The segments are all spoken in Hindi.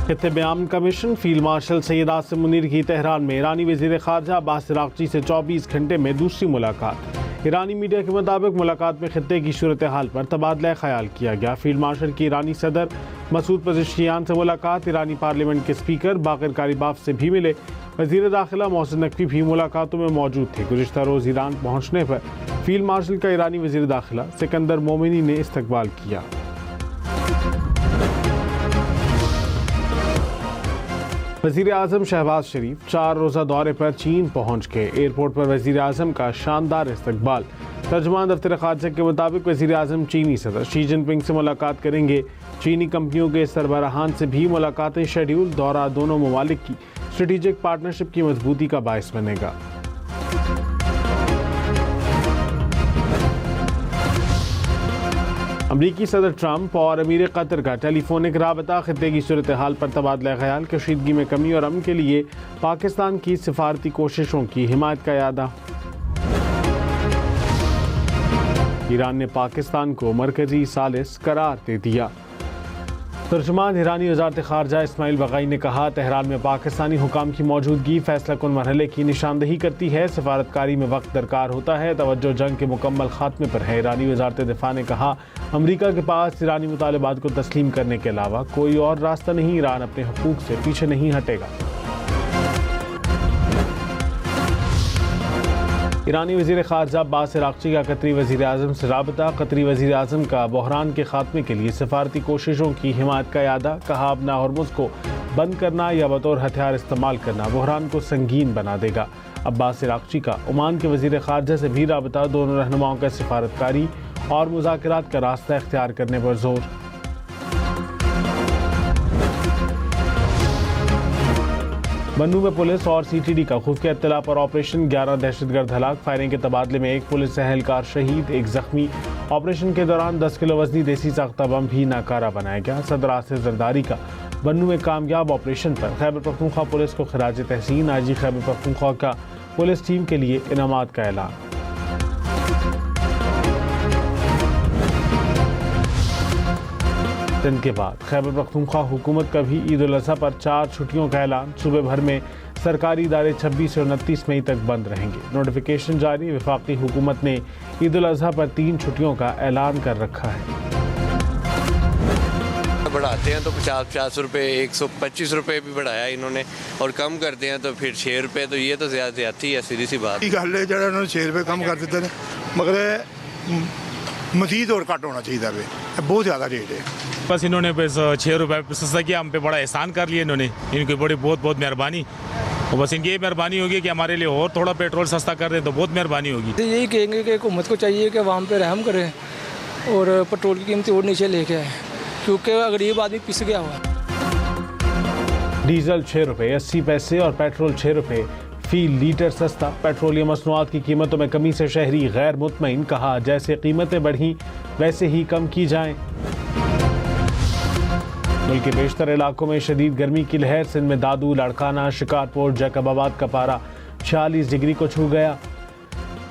खित्ते में अमन commission field marshal Syed Asim Munir की तेहरान में ईरानी वज़ीर ख़ारजा अब्बास अराग़ची से 24 घंटे में दूसरी मुलाकात। ईरानी मीडिया के मुताबिक मुलाकात में खित्ते की सूरत हाल पर तबादला ख्याल किया गया। फील्ड मार्शल की ईरानी सदर मसूद पज़ेश्कियान से मुलाकात। ईरानी पार्लियामेंट के स्पीकर बाक़िर कालिबाफ से भी मिले। वज़ीर दाखिला मोहसिन नकवी भी मुलाकातों में मौजूद थे। गुज़िश्ता रोज़ ईरान पहुँचने पर फील्ड मार्शल का ईरानी वज़ीर दाखिला सिकंदर मोमिनी ने इस्तकबाल किया। वज़ीर आज़म शहबाज शरीफ 4 रोज़ा दौरे पर चीन पहुँच गए। एयरपोर्ट पर वज़ीर आज़म का शानदार इस्तकबाल। तर्जुमान दफ्तर ख़ारजा के मुताबिक वज़ीर आज़म चीनी सदर शी जिनपिंग से मुलाकात करेंगे। चीनी कंपनियों के सरबराहान से भी मुलाकातें शेड्यूल। दौरा दोनों ममालिक की स्ट्रेटेजिक पार्टनरशिप की मजबूती का बायस बनेगा। अमरीकी सदर ट्रंप और अमीर कतर का टेलीफोनिक राबता। खित्ते की सूरत हाल पर तबादला ख्याल। कशीदगी में कमी और अमन के लिए पाकिस्तान की सिफारती कोशिशों की हिमायत का यादा। ईरान ने पाकिस्तान को मरकजी सालिस करार दे दिया। तर्जुमान ईरानी वज़ारत ख़ारजा इस्माइल बग़ाई ने कहा, तेहरान में पाकिस्तानी हुकाम की मौजूदगी फैसला कुन मरहले की निशानदही करती है। सफारतकारी में वक्त दरकार होता है। तवज्जो जंग के मुकम्मल खात्मे पर है। ईरानी वज़ारत दिफ़ा ने कहा, अमरीका के पास ईरानी मुतालबात को तस्लीम करने के अलावा कोई और रास्ता नहीं। ईरान अपने हुकूक से पीछे नहीं हटेगा। ईरानी वज़ीर ख़ारजा अब्बास अराग़ची का कतरी वज़ीर आज़म से राबता। कतरी वज़ीर आज़म का बहरान के खात्मे के लिए सफारती कोशिशों की हिमायत का यादा। कहा, अपना हरमुज़ को बंद करना या बतौर हथियार इस्तेमाल करना बहरान को संगीन बना देगा। अब्बास अराग़ची का ओमान के वज़ीर ख़ारजा से भी राबता। दोनों रहनुमाओं का सफारतकारी और मुज़ाकरात का रास्ता इख्तियार करने पर जोर। बन्नू में पुलिस और सीटीडी का खुफिया इत्तला पर ऑपरेशन। 11 दहशतगर्द हलाक। फायरिंग के तबादले में 1 पुलिस एहलकार शहीद, 1 जख्मी। ऑपरेशन के दौरान 10 किलो वजनी देसी साख्ता बम भी नाकारा बनाया गया। सदर आसिफ जरदारी का बन्नू में कामयाब ऑपरेशन पर खैबर पख्तूनख्वा पुलिस को खिराज तहसीन। आईजी खैबर पख्तूनख्वा का पुलिस टीम के लिए इनामात का ऐलान। दिन के बाद खैबर पख्तूनख्वा हुकूमत का भी ईद उल अज़हा पर 4 छुट्टियों का ऐलान। सूबे भर में सरकारी इदारे 26 और 29 मई तक बंद रहेंगे। नोटिफिकेशन जारी। वफाकी हुकूमत ने ईद उल अज़हा पर 3 छुट्टियों का ऐलान कर रखा है। बढ़ाते हैं तो 50 रुपये, 125 रुपये भी बढ़ाया इन्होंने, और कम करते हैं तो फिर 6 रुपये। तो ये तो ज़्यादती है, सीधी सी बात। गल है जो उन्होंने 6 रुपये कम कर देते हैं, मगर मजीद और घट होना चाहिए। बहुत ज़्यादा रेट है। बस इन्होंने बस 6 रुपये सस्ता किया, हम पे बड़ा एहसान कर लिया इन्होंने। इनकी बड़ी बहुत बहुत मेहरबानी। और बस इनकी ये मेहरबानी होगी कि हमारे लिए और थोड़ा पेट्रोल सस्ता कर दें तो बहुत मेहरबानी होगी। तो यही कहेंगे कि हुकूमत को चाहिए कि आवाम पे रहम करें और पेट्रोल की कीमत और नीचे लेके आए, क्योंकि गरीब आदमी पिस गया हुआ। डीजल 6 रुपये 80 पैसे और पेट्रोल 6 रुपये फी लीटर सस्ता। पेट्रोलियम मसनूआत की कीमतों में कमी से शहरी गैर मुतमईन। कहा, जैसे कीमतें बढ़ी वैसे ही कम की जाएं। मुल्क के बेशतर इलाकों में शदीद गर्मी की लहर। सिंध में दादू, लाड़काना, शिकारपुर, जैकबाबाद का पारा 46 डिग्री को छू गया।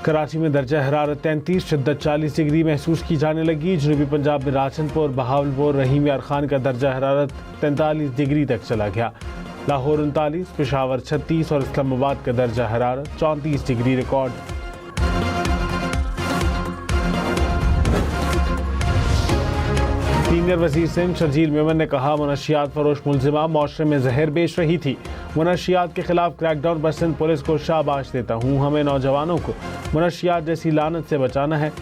कराची में दर्जा हरारत 33, शिद्दत 40 डिग्री महसूस की जाने लगी। जनूबी पंजाब में राजनपुर, बहावलपुर, रहीम यार खान का दर्जा हरारत 43 डिग्री तक चला गया। लाहौर 39, पेशावर 36 और इस्लामाबाद का दर्जा हरारत 34 डिग्री रिकॉर्ड। सीनियर वज़ीर सिंध शर्जील मेमन ने कहा, मुनशियात फरोश मुलजिमा मौशरे में जहर बेच रही थी। मुनशियात के खिलाफ क्रैकडाउन पर सिंध पुलिस को शाबाश देता हूँ। हमें नौजवानों को मुनशियात जैसी लानत से बचाना है।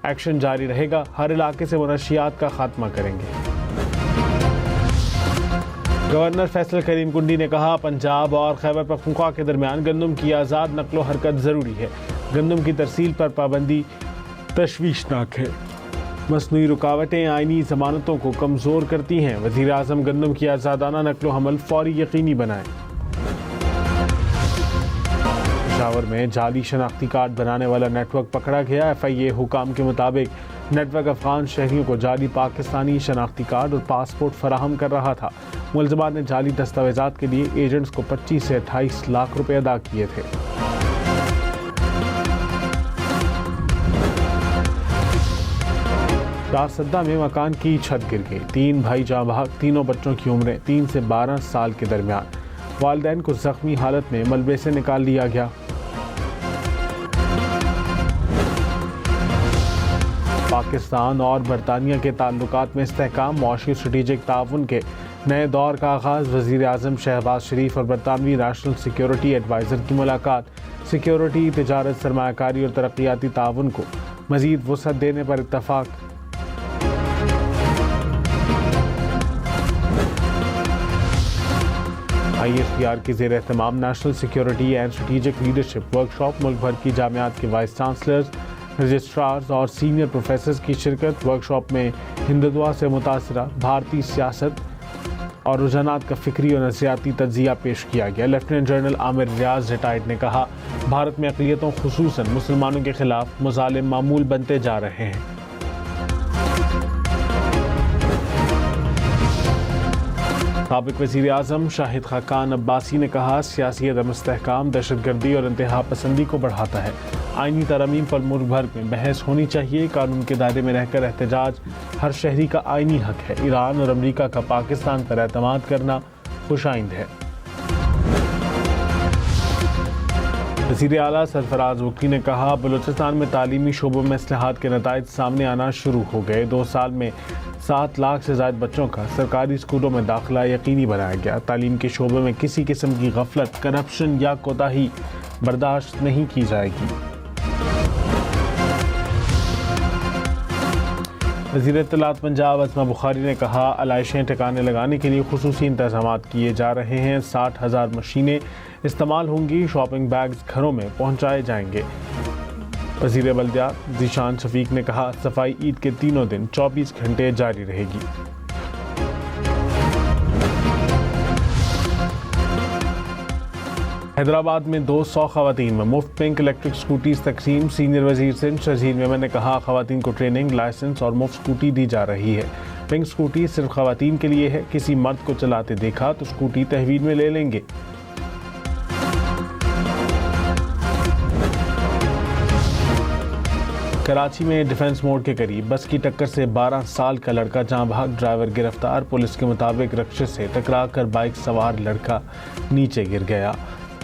एक्शन जारी रहेगा। हर इलाके से मुनशियात का खात्मा करेंगे। गवर्नर फैसल करीम कुंडी ने कहा, पंजाब और खैबर पख्तूनख्वा के दरमियान गंदम की आज़ाद नकलो हरकत ज़रूरी है। गंदम की तरसील पर पाबंदी तशवीशनाक है। मसनूई रुकावटें आइनी ज़मानतों को कमज़ोर करती हैं। वज़ीर आज़म गंदम की आज़ादाना नकलो हमल फौरी यकीनी बनाएं। पेशावर में जाली शनाख्ती कार्ड बनाने वाला नेटवर्क पकड़ा गया। FIA हुकाम के मुताबिक नेटवर्क अफगान शहरियों को जाली पाकिस्तानी शनाख्ती कार्ड और पासपोर्ट फराहम कर रहा था। मुलज़मान ने जाली दस्तावेज़ात के लिए एजेंट्स को 25 से 28 लाख रुपए अदा किए थे। रासद्दा में मकान की छत गिर गई, 3 भाई जाँ बहक, तीनों बच्चों की उम्रें 3 से 12 साल के दरमियान। वालिदैन को जख्मी हालत में मलबे से निकाल लिया गया। पाकिस्तान और बरतानिया के ताल्लुकात में इस्तेहकाम, मौशी स्ट्रेटेजिक ताउन के नए दौर का आगाज़। वज़ीर आज़म शहबाज शरीफ और बरतानवी नेशनल सिक्योरिटी एडवाइज़र की मुलाकात। सिक्योरिटी, तिजारत, सरमायाकारी और तरक्याती ताउन को मज़ीद वसअत देने पर इत्तफ़ाक़। ISPR की ज़ेर एहतमाम national security and strategic leadership workshop. मुल्क भर की जामियात के वाइस चांसलर्स, रजिस्ट्रार्स और सीनियर प्रोफेसर्स की शिरकत। वर्कशॉप में हिंदुत्व से मुतासरा भारतीय सियासत और रुझानात का फ़िक्री और नज़रियाती तज्ज़िया पेश किया गया। लेफ्टिनेंट जनरल आमिर रियाज रिटायर्ड ने कहा, भारत में अक़लियतों ख़ुसूसन मुसलमानों के ख़िलाफ़ मज़ालिम मामूल बनते जा रहे हैं। साबिक़ वज़ीर आज़म शाहिद खाकान अब्बासी ने कहा, सियासी अदम इस्तेहकाम दहशतगर्दी और इंतहा पसंदी को बढ़ाता है। आइनी तरमीम पर मुल्क भर में बहस होनी चाहिए। कानून के दायरे में रहकर एहतजाज हर शहरी का आइनी हक है। ईरान और अमरीका का पाकिस्तान पर एतमाद करना खुशाइंद है। वज़ीर आला सरफराज बुर्की ने कहा, बलूचिस्तान में तालीमी शोबों में इस्लाहात के नताइज सामने आना शुरू हो गए। 2 साल में 7 लाख से ज़ायद बच्चों का सरकारी स्कूलों में दाखिला यकीनी बनाया गया। तालीम के शोबे में किसी किस्म की गफलत, करप्शन या कोताही बर्दाश्त नहीं की जाएगी। वज़ीर इत्तलात पंजाब असमा बुखारी ने कहा, आलाइशें ठिकाने लगाने के लिए खुसूसी इंतज़ाम किए जा रहे हैं। 60,000 मशीनें इस्तेमाल होंगी। शॉपिंग बैग्स घरों में पहुँचाए जाएंगे। वज़ीर बल्दियात ज़ीशान शफीक ने कहा, सफाई ईद के तीनों दिन 24 घंटे जारी रहेगी। हैदराबाद में 200 ख़वातीन में मुफ्त पिंक इलेक्ट्रिक स्कूटीज़ तकसीम। सीनियर वज़ीर सिंध शजीर मेमन ने कहा, ख़वातीन को ट्रेनिंग, लाइसेंस और मुफ्त स्कूटी दी जा रही है। पिंक स्कूटी सिर्फ ख़वातीन के लिए है। किसी मर्द को चलाते देखा तो स्कूटी तहवील में ले लेंगे। कराची में डिफेंस मोड़ के करीब बस की टक्कर से 12 साल का लड़का जाँ बहक, ड्राइवर गिरफ्तार। पुलिस के मुताबिक रक्षे से टकराकर बाइक सवार लड़का नीचे गिर गया।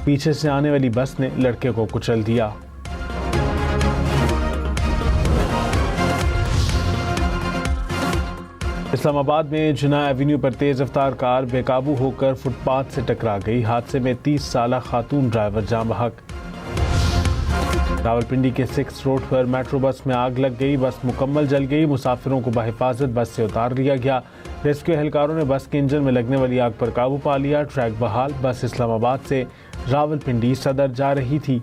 पीछे से आने वाली बस ने लड़के को कुचल दिया। इस्लामाबाद में जिना एवेन्यू पर तेज रफ्तार कार बेकाबू होकर फुटपाथ से टकरा गई। हादसे में 30 साला खातून ड्राइवर जाँ बहक। रावलपिंडी के 6 रोड पर मेट्रो बस में आग लग गई। बस मुकम्मल जल गई। मुसाफिरों को बहिफाजत बस से उतार लिया गया। रेस्क्यू एहलकारों ने बस के इंजन में लगने वाली आग पर काबू पा लिया। ट्रैक बहाल। बस इस्लामाबाद से रावलपिंडी सदर जा रही थी।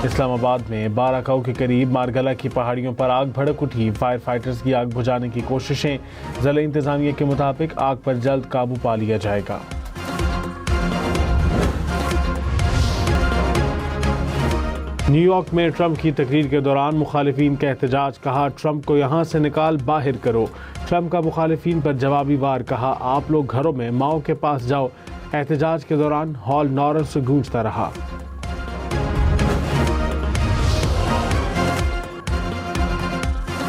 इस्लामाबाद में बाराकाऊ के करीब मारगला की पहाड़ियों पर आग भड़क उठी। फायर फाइटर्स की आग बुझाने की कोशिशें। ज़िला इंतजामिया के मुताबिक आग पर जल्द काबू पा लिया जाएगा। न्यूयॉर्क में ट्रंप की तकरीर के दौरान मुखालिफिन का एहतजाज। कहा, ट्रंप को यहाँ से निकाल बाहर करो। ट्रंप का मुखालिफिन पर जवाबी वार। कहा, आप लोग घरों में माओ के पास जाओ। एहतजाज के दौरान हॉल नौरन से गूंजता रहा।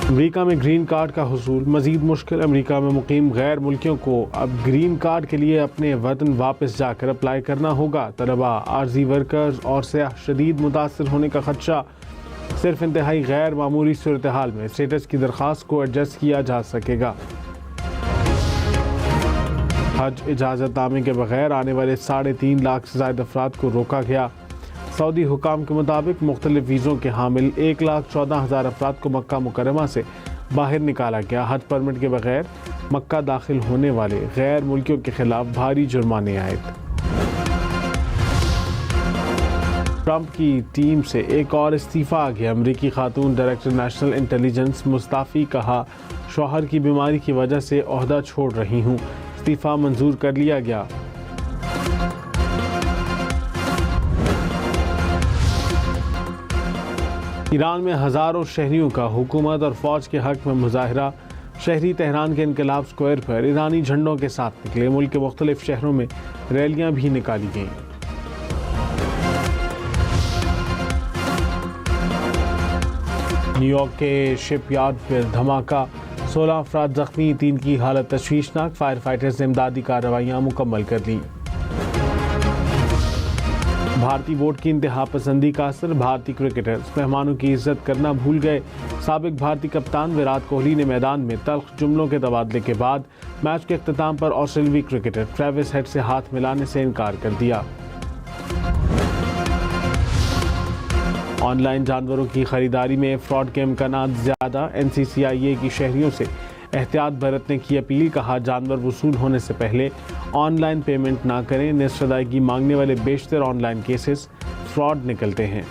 अमेरिका में ग्रीन कार्ड का हुसूल मजीद मुश्किल। अमेरिका में मुकीम गैर मुल्कियों को अब ग्रीन कार्ड के लिए अपने वतन वापस जाकर अप्लाई करना होगा। तलबा, आर्जी वर्कर्स और सयाह शदीद मुतासर होने का खदशा। सिर्फ इंतहाई गैर मामूली सूरत हाल में स्टेटस की दरख्वास्त को एडजस्ट किया जा सकेगा। हज इजाज़तनामे के बगैर आने वाले 3.5 लाख से ज़ायद अफराद को रोका गया। सऊदी हुकाम के मुताबिक मुख्तलिफ वीज़ों के हामिल 1,14,000 अफराद को मक्का मुकरमा से बाहर निकाला गया। हज परमिट के बगैर मक्का दाखिल होने वाले गैर मुल्कियों के खिलाफ भारी जुर्माने आए। ट्रंप की टीम से एक और इस्तीफ़ा आ गया। अमरीकी खातून डायरेक्टर नेशनल इंटेलिजेंस मुस्ताफ़ी। कहा, शौहर की बीमारी की वजह से ओहदा छोड़ रही हूँ। इस्तीफ़ा मंजूर कर लिया गया। ईरान में हज़ारों शहरियों का हुकूमत और फ़ौज के हक़ में मुजाहरा। शहरी तेहरान के इनकलाब स्क्वायर पर ईरानी झंडों के साथ निकले। मुल्क के मुख्तलिफ शहरों में रैलियां भी निकाली गईं। न्यूयॉर्क के शिपयार्ड पर धमाका, 16 अफराद जख्मी, 3 की हालत तशवीशनाक। फायर फाइटर्स ने इमदादी कार्रवाइयाँ मुकम्मल कर ली। भारतीय वोट की इंतहा पसंदी का असर, भारतीय क्रिकेटर्स मेहमानों की इज्जत करना भूल गए। साबिक भारतीय कप्तान विराट कोहली ने मैदान में तल्ख जुमलों के तबादले के बाद मैच के अख्ताम पर ऑस्ट्रेलियाई क्रिकेटर ट्रेविस हेड से हाथ मिलाने से इनकार कर दिया। ऑनलाइन जानवरों की खरीदारी में फ्रॉड के इम्कानात ज़्यादा, NCCIA की शहरियों से एहतियात बरतने की अपील। कहा, जानवर वसूल होने से पहले ऑनलाइन पेमेंट ना करें। निश्चित अदायगी मांगने वाले बेशतर ऑनलाइन केसेस फ्रॉड निकलते हैं।